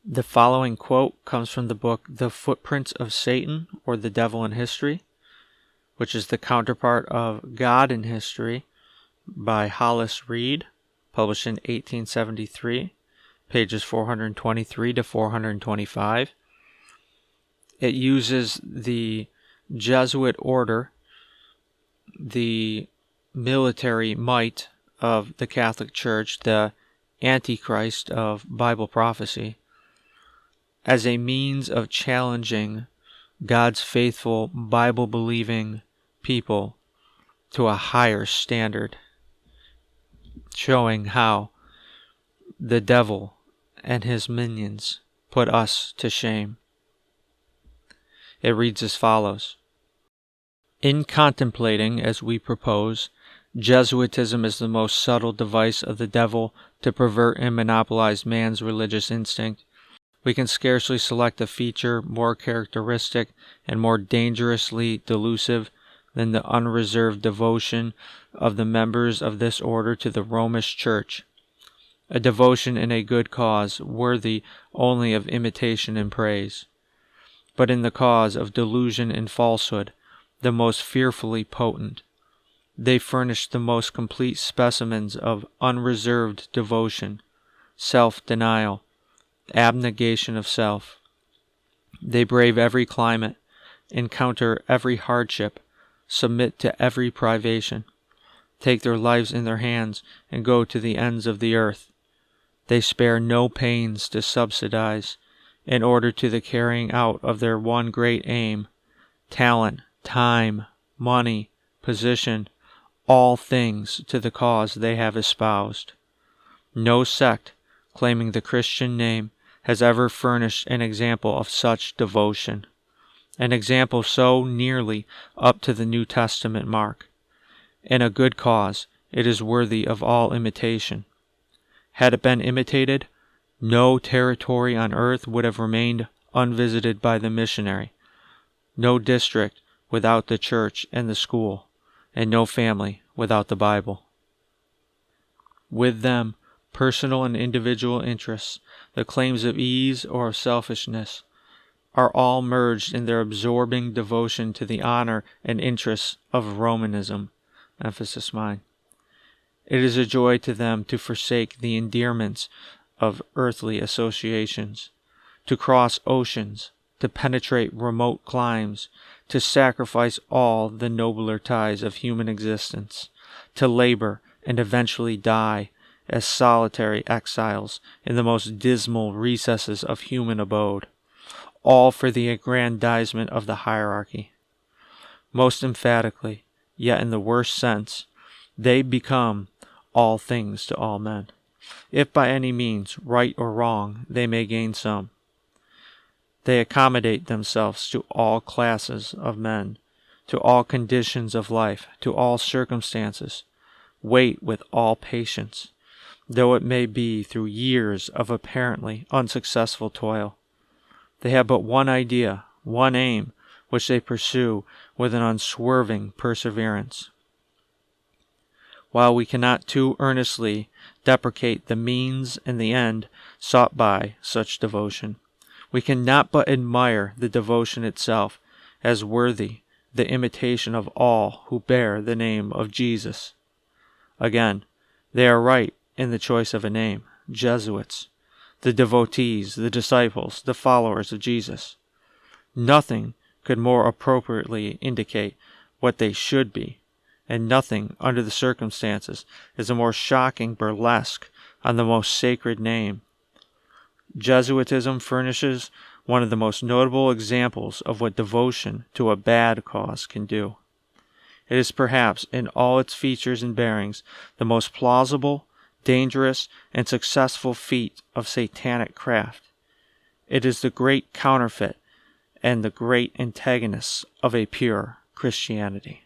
The following quote comes from the book The Footprints of Satan, or The Devil in History, which is the counterpart of God in History by Hollis Reed, published in 1873, pages 423 to 425. It uses the Jesuit order, the military might of the Catholic Church, the Antichrist of Bible prophecy, as a means of challenging God's faithful, Bible-believing people to a higher standard, showing how the devil and his minions put us to shame. It reads as follows. In contemplating, as we propose, Jesuitism is the most subtle device of the devil to pervert and monopolize man's religious instinct, we can scarcely select a feature more characteristic and more dangerously delusive than the unreserved devotion of the members of this order to the Romish Church, a devotion in a good cause, worthy only of imitation and praise, but in the cause of delusion and falsehood, the most fearfully potent. They furnish the most complete specimens of unreserved devotion, self-denial, abnegation of self. They brave every climate, encounter every hardship, submit to every privation, take their lives in their hands, and go to the ends of the earth. They spare no pains to subsidize, in order to the carrying out of their one great aim, talent, time, money, position, all things to the cause they have espoused. No sect, claiming the Christian name, has ever furnished an example of such devotion, an example so nearly up to the New Testament mark. In a good cause, it is worthy of all imitation. Had it been imitated, no territory on earth would have remained unvisited by the missionary, no district without the church and the school, and no family without the Bible. With them, personal and individual interests, the claims of ease or of selfishness, are all merged in their absorbing devotion to the honor and interests of Romanism, emphasis mine. It is a joy to them to forsake the endearments of earthly associations, to cross oceans, to penetrate remote climes, to sacrifice all the nobler ties of human existence, to labor and eventually die as solitary exiles in the most dismal recesses of human abode, all for the aggrandizement of the hierarchy. Most emphatically, yet in the worst sense, they become all things to all men, if by any means, right or wrong, they may gain some. They accommodate themselves to all classes of men, to all conditions of life, to all circumstances, wait with all patience, though it may be through years of apparently unsuccessful toil. They have but one idea, one aim, which they pursue with an unswerving perseverance. While we cannot too earnestly deprecate the means and the end sought by such devotion, we cannot but admire the devotion itself as worthy the imitation of all who bear the name of Jesus. Again, they are right in the choice of a name, Jesuits, the devotees, the disciples, the followers of Jesus. Nothing could more appropriately indicate what they should be, and nothing under the circumstances is a more shocking burlesque on the most sacred name. Jesuitism furnishes one of the most notable examples of what devotion to a bad cause can do. It is perhaps, in all its features and bearings, the most plausible, dangerous, and successful feat of satanic craft. It is the great counterfeit and the great antagonist of a pure Christianity.